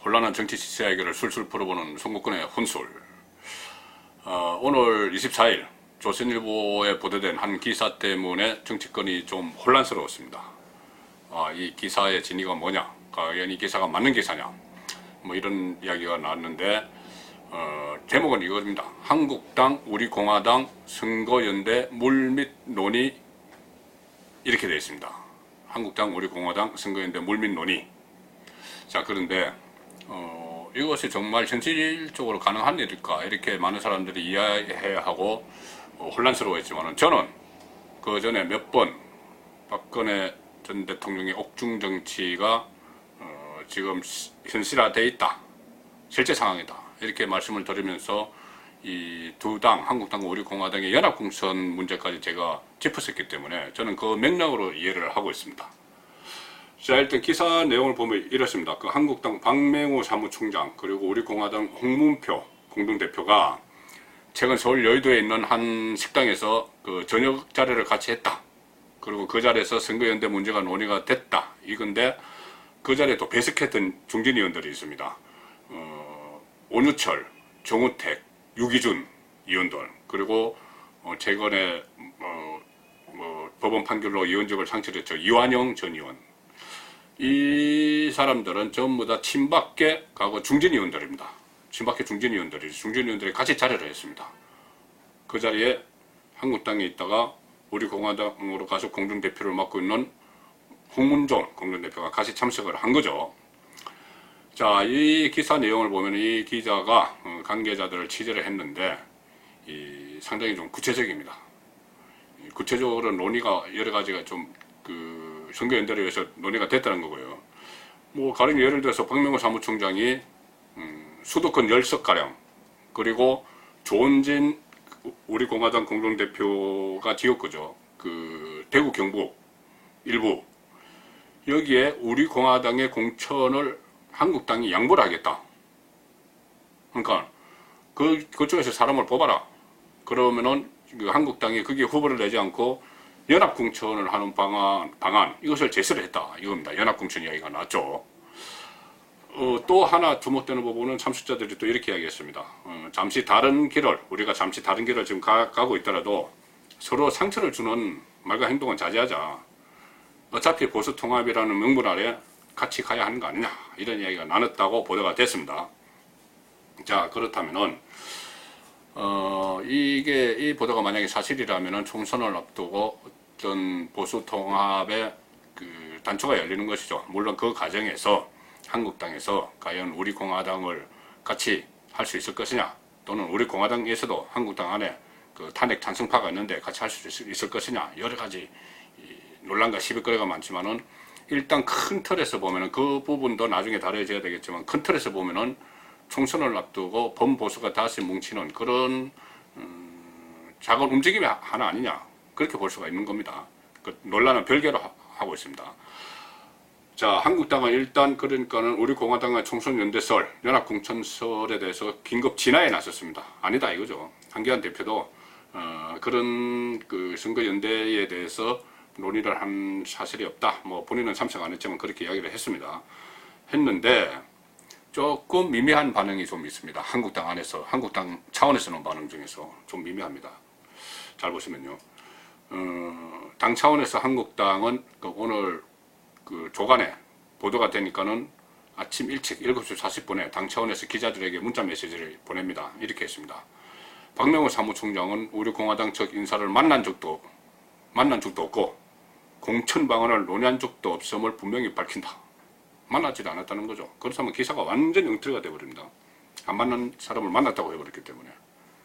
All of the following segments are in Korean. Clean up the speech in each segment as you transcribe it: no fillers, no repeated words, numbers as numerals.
혼란한 정치 시세 해결을 술술 풀어보는 송국근의 혼술. 오늘 24일 조선일보에 보도된 한 기사 때문에 정치권이 좀 혼란스러웠습니다. 이 기사의 진위가 뭐냐, 과연 이 기사가 맞는 기사냐, 뭐 이런 이야기가 나왔는데, 제목은 이겁니다. 한국당, 우리공화당, 선거연대 물밑 논의, 이렇게 되어 있습니다. 한국당, 우리공화당, 선거연대 물밑 논의. 자, 그런데 이것이 정말 현실적으로 가능한 일일까, 이렇게 많은 사람들이 이해하고 혼란스러워했지만, 저는 그 전에 몇 번 박근혜 전 대통령의 옥중 정치가 지금 현실화되어 있다, 실제 상황이다, 이렇게 말씀을 드리면서 이 두 당, 한국당과 우리공화당의 연합공천 문제까지 제가 짚었었기 때문에 저는 그 맥락으로 이해를 하고 있습니다. 자, 일단 기사 내용을 보면 이렇습니다. 그 한국당 박맹우 사무총장, 그리고 우리공화당 홍문표 공동대표가 최근 서울 여의도에 있는 한 식당에서 그 저녁 자리를 같이 했다. 그리고 그 자리에서 선거연대 문제가 논의가 됐다, 이건데, 그 자리에 또 배석했던 중진 의원들이 있습니다. 오유철, 정우택, 유기준 의원들, 그리고 최근에 법원 판결로 의원직을 상실했죠, 이완영 전 의원. 이 사람들은 전부 다 친박계 가고 중진 의원들입니다. 친박계 중진 의원들이 같이 자리를 했습니다. 그 자리에 한국당에 있다가 우리공화당으로 가서 공동대표를 맡고 있는 홍문종 공동대표가 같이 참석을 한 거죠. 자, 이 기사 내용을 보면 이 기자가 관계자들을 취재를 했는데 상당히 좀 구체적입니다. 구체적으로 논의가 여러 가지가 좀 선거연대를 위해서 논의가 됐다는 거고요. 뭐 가령 예를 들어서 박명호 사무총장이 수도권 10석가량, 그리고 조은진 우리공화당 공동대표가 지역구죠, 그 대구 경북 일부, 여기에 우리공화당의 공천을 한국당이 양보를 하겠다. 그러니까 그쪽에서 사람을 뽑아라. 그러면은 한국당이 거기에 후보를 내지 않고 연합공천을 하는 방안, 이것을 제시를 했다, 이겁니다. 연합공천 이야기가 나왔죠. 또 하나 주목되는 부분은 참석자들이 또 이렇게 이야기했습니다. 우리가 잠시 다른 길을 지금 가고 있더라도 서로 상처를 주는 말과 행동은 자제하자. 어차피 보수 통합이라는 명분 아래 같이 가야 하는 거 아니냐, 이런 이야기가 나눴다고 보도가 됐습니다. 자, 그렇다면은 이 보도가 만약에 사실이라면은 총선을 앞두고 어떤 보수 통합의 그 단초가 열리는 것이죠. 물론 그 과정에서 한국당에서 과연 우리공화당을 같이 할 수 있을 것이냐, 또는 우리공화당에서도 한국당 안에 그 탄핵 찬성파가 있는데 같이 할 수 있을 것이냐, 여러 가지 논란과 시비거리가 많지만은, 일단 큰 틀에서 보면은, 그 부분도 나중에 다뤄져야 되겠지만, 큰 틀에서 보면은 총선을 앞두고 범보수가 다시 뭉치는 그런 작은 움직임이 하나 아니냐, 그렇게 볼 수가 있는 겁니다. 그 논란은 별개로 하고 있습니다. 자, 한국당은 일단 그러니까는 우리공화당과 총선연대설, 연합공천설에 대해서 긴급 진화에 나섰습니다. 아니다, 이거죠. 한기환 대표도 그런 그 선거연대에 대해서 논의를 한 사실이 없다, 뭐 본인은 참석 안 했지만 그렇게 이야기를 했는데 조금 미미한 반응이 좀 있습니다. 한국당 안에서, 한국당 차원에서 는 반응 중에서 좀 미미합니다. 잘 보시면요, 당 차원에서 한국당은 오늘 그 조간에 보도가 되니까는 아침 일찍 7시 40분에 당 차원에서 기자들에게 문자 메시지를 보냅니다. 이렇게 했습니다. 박명호 사무총장은 우리공화당 측 인사를 만난 적도 없고 공천 방안을 논의한 적도 없음을 분명히 밝힌다. 만나지도 않았다는 거죠. 그렇다면 기사가 완전 엉터리가 되어버립니다. 안 만난 사람을 만났다고 해버렸기 때문에.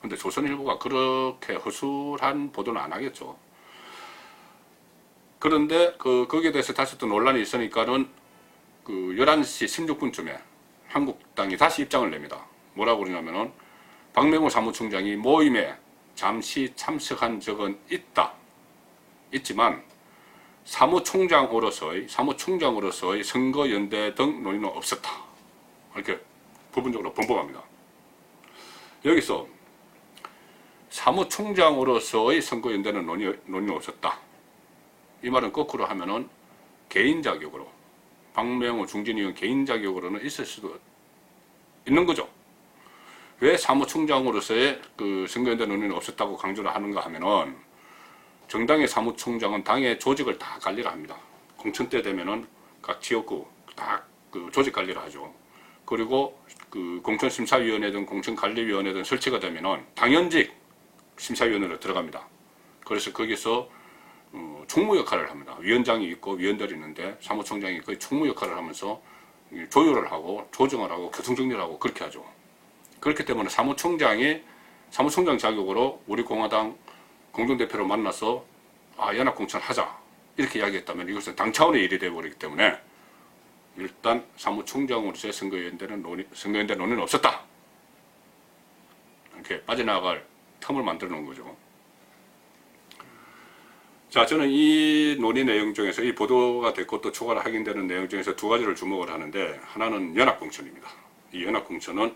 근데 조선일보가 그렇게 허술한 보도는 안 하겠죠. 그런데 거기에 대해서 다시 또 논란이 있으니까는 11시 16분쯤에 한국당이 다시 입장을 냅니다. 뭐라고 그러냐면은, 박명호 사무총장이 모임에 잠시 참석한 적은 있지만 사무총장으로서의 선거연대 등 논의는 없었다, 이렇게 부분적으로 번복합니다. 여기서 사무총장으로서의 선거연대는 논의는 없었다, 이 말은 거꾸로 하면은 개인 자격으로, 박명호 중진 의원 개인 자격으로는 있을 수도 있는 거죠. 왜 사무총장으로서의 그 선거연대 논의는 없었다고 강조를 하는가 하면은, 정당의 사무총장은 당의 조직을 다 관리를 합니다. 공천 때 되면은 각 지역구 다 그 조직 관리를 하죠. 그리고 그 공천심사위원회든 공천관리위원회든 설치가 되면은 당연직 심사위원회로 들어갑니다. 그래서 거기서 총무 역할을 합니다. 위원장이 있고 위원들이 있는데 사무총장이 거의 총무 역할을 하면서 조율을 하고 조정을 하고 교통정리를 하고 그렇게 하죠. 그렇기 때문에 사무총장 자격으로 우리 공화당 공동대표를 만나서 연합공천 하자 이렇게 이야기했다면 이것은 당 차원의 일이 되어버리기 때문에 일단 사무총장으로서의 선거연대 논의는 없었다. 이렇게 빠져나갈 틈을 만들어 놓은 거죠. 자, 저는 이 논의 내용 중에서 이 보도가 됐고 또 추가로 확인되는 내용 중에서 두 가지를 주목을 하는데, 하나는 연합공천입니다. 이 연합공천은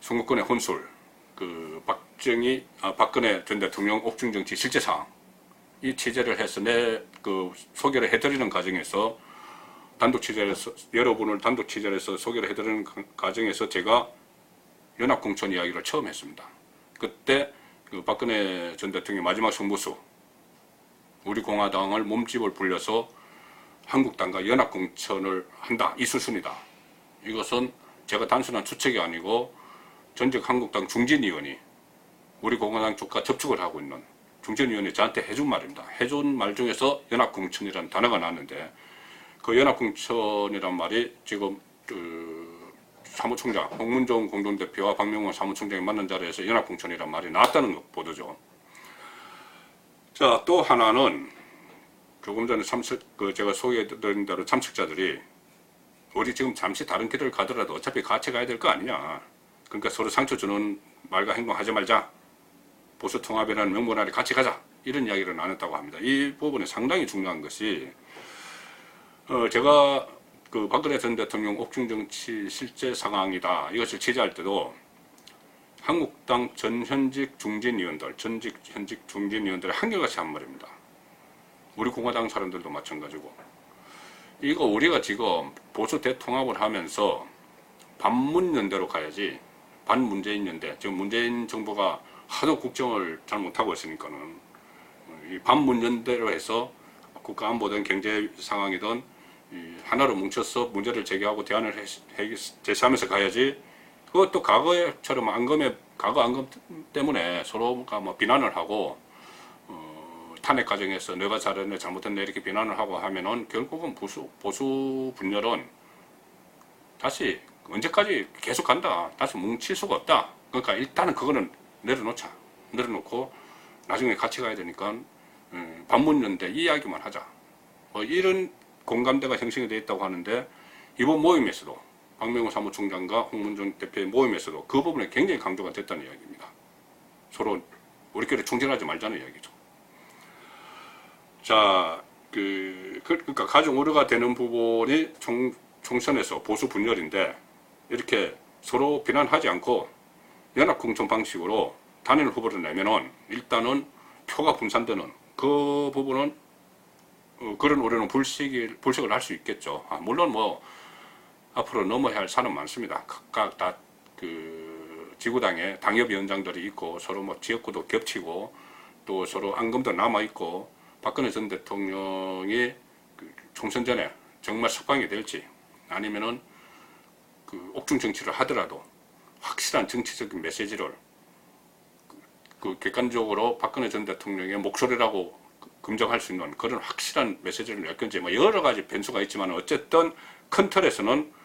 선거권의 혼술, 그 박근혜 전 대통령 옥중정치 실제사항, 이 취재를 해서 그 소개를 해드리는 과정에서 여러분을 단독 취재를 해서 소개를 해드리는 과정에서 제가 연합공천 이야기를 처음 했습니다. 그때 그 박근혜 전 대통령 마지막 성보수, 우리 공화당을 몸집을 불려서 한국당과 연합공천을 한다, 이 수순이다. 이것은 제가 단순한 추측이 아니고 전직 한국당 중진위원이 우리 공화당 쪽과 접촉을 하고 있는 중진위원이 저한테 해준 말입니다. 해준 말 중에서 연합공천이라는 단어가 나왔는데, 그 연합공천이란 말이 지금 그 사무총장 홍문종 공동대표와 박명훈 사무총장이 만난 자리에서 연합공천이란 말이 나왔다는 거 보도죠. 자, 또 하나는 조금 전에 제가 소개해드린 대로 참석자들이 우리 지금 잠시 다른 길을 가더라도 어차피 같이 가야 될 거 아니냐. 그러니까 서로 상처 주는 말과 행동 하지 말자. 보수 통합이라는 명분 아래 같이 가자. 이런 이야기를 나눴다고 합니다. 이 부분이 상당히 중요한 것이, 제가 그 박근혜 전 대통령 옥중정치 실제 상황이다, 이것을 취재할 때도 한국당 전직 중진위원들이 한결같이 한 말입니다. 우리 공화당 사람들도 마찬가지고, 이거 우리가 지금 보수 대통합을 하면서 반문연대로 가야지, 반문재인 연대, 지금 문재인 정부가 하도 국정을 잘 못하고 있으니까는 이 반문연대로 해서 국가안보든 경제 상황이든 하나로 뭉쳐서 문제를 제기하고 대안을 제시하면서 가야지, 그것도 과거처럼 과거 안검 때문에 서로가 뭐 비난을 하고 탄핵 과정에서 내가 잘했네 잘못했네 이렇게 비난을 하고 하면은 결국은 보수 분열은 다시 언제까지 계속 간다. 다시 뭉칠 수가 없다. 그러니까 일단은 그거는 내려놓고 나중에 같이 가야 되니까 반문연대 이 이야기만 하자. 뭐 이런 공감대가 형성이 되어 있다고 하는데, 이번 모임에서도 박명훈 사무총장과 홍문종 대표의 모임에서도 그 부분에 굉장히 강조가 됐다는 이야기입니다. 서로 우리끼리 충돌하지 말자는 이야기죠. 자, 그러니까 가장 우려가 되는 부분이 총선에서 보수 분열인데, 이렇게 서로 비난하지 않고 연합공천 방식으로 단일 후보를 내면은 일단은 표가 분산되는 그 부분은 그런 우려는 불식을 할 수 있겠죠. 물론 뭐 앞으로 넘어야 할 산은 많습니다. 각각 다 그 지구당에 당협위원장들이 있고 서로 뭐 지역구도 겹치고 또 서로 앙금도 남아 있고, 박근혜 전 대통령이 그 총선 전에 정말 석방이 될지 아니면은 그 옥중 정치를 하더라도 확실한 정치적인 메시지를 그 객관적으로 박근혜 전 대통령의 목소리라고 검증할 수 있는 그런 확실한 메시지를 낼 건지, 뭐 여러 가지 변수가 있지만 어쨌든 큰 틀에서는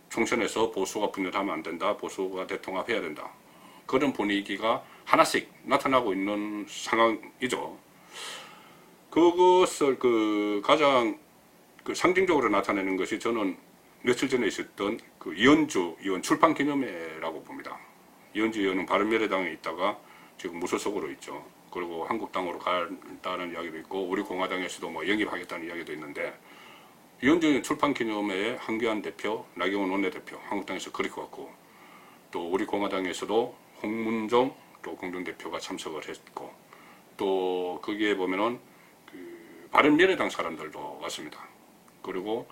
총선에서 보수가 분열하면 안 된다, 보수가 대통합해야 된다, 그런 분위기가 하나씩 나타나고 있는 상황이죠. 그것을 가장 상징적으로 나타내는 것이 저는 며칠 전에 있었던 그 이현주 의원 출판 기념회라고 봅니다. 이현주 의원은 바른미래당에 있다가 지금 무소속으로 있죠. 그리고 한국당으로 간다는 이야기도 있고 우리 공화당에서도 뭐 영입하겠다는 이야기도 있는데, 이현주 의원 출판 기념회에 한교안 대표, 나경원 원내대표 한국당에서 그리고 왔고, 또 우리 공화당에서도 홍문종 또 공동대표가 참석을 했고, 또 거기에 보면은 그 바른미래당 사람들도 왔습니다. 그리고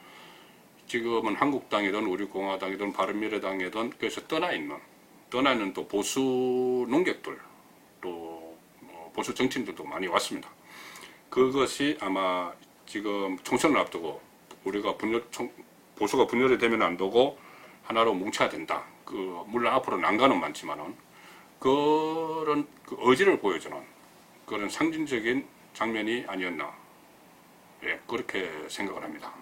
지금은 한국당이든 우리 공화당이든 바른미래당이든 그래서 떠나 있는 또 보수 농객들 또 보수 정치인들도 많이 왔습니다. 그것이 아마 지금 총선을 앞두고 우리가 보수가 분열이 되면 안 되고 하나로 뭉쳐야 된다. 물론 앞으로 난관은 많지만은 그런 의지를 보여주는 그런 상징적인 장면이 아니었나. 예, 그렇게 생각을 합니다.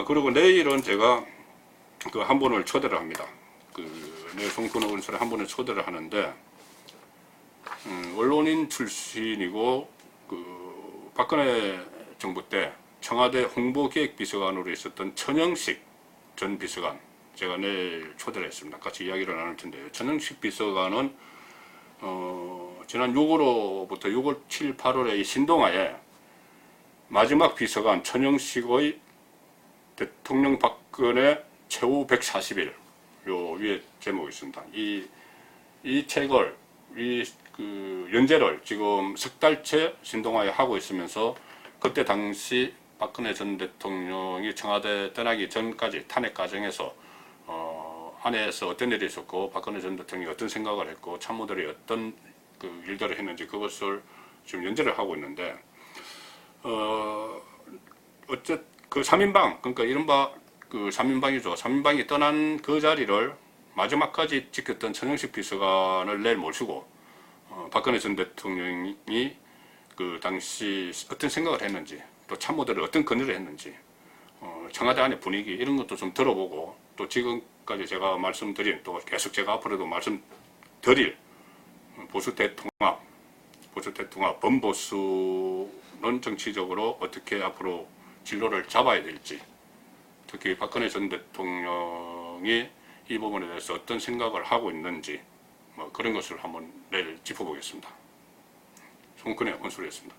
그리고 내일은 제가 한 분을 초대를 합니다. 내 송근호 원수를 한 분을 초대를 하는데, 언론인 출신이고, 박근혜 정부 때 청와대 홍보기획비서관으로 있었던 천영식 전 비서관, 제가 내일 초대를 했습니다. 같이 이야기를 나눌 텐데요. 천영식 비서관은, 지난 6월로부터 6월, 7, 8월에 이 신동아에 마지막 비서관 천영식의 대통령 박근혜 최후 140일, 요 위에 제목이 있습니다. 이 책을, 연재를 지금 석 달째 신동아에 하고 있으면서 그때 당시 박근혜 전 대통령이 청와대 떠나기 전까지 탄핵 과정에서 안에서 어떤 일이 있었고 박근혜 전 대통령이 어떤 생각을 했고 참모들이 어떤 일들을 했는지 그것을 지금 연재를 하고 있는데 그 3인방, 그러니까 이른바 3인방이죠. 3인방이 떠난 그 자리를 마지막까지 지켰던 천영식 비서관을 내일 모시고 박근혜 전 대통령이 그 당시 어떤 생각을 했는지 또 참모들이 어떤 건의를 했는지 청와대 안의 분위기 이런 것도 좀 들어보고 또 지금까지 제가 말씀드린 또 계속 제가 앞으로도 말씀드릴 보수 대통합, 범보수는 정치적으로 어떻게 앞으로 진로를 잡아야 될지 특히 박근혜 전 대통령이 이 부분에 대해서 어떤 생각을 하고 있는지 그런 것을 한번 내일 짚어보겠습니다. 송근의 원수였습니다.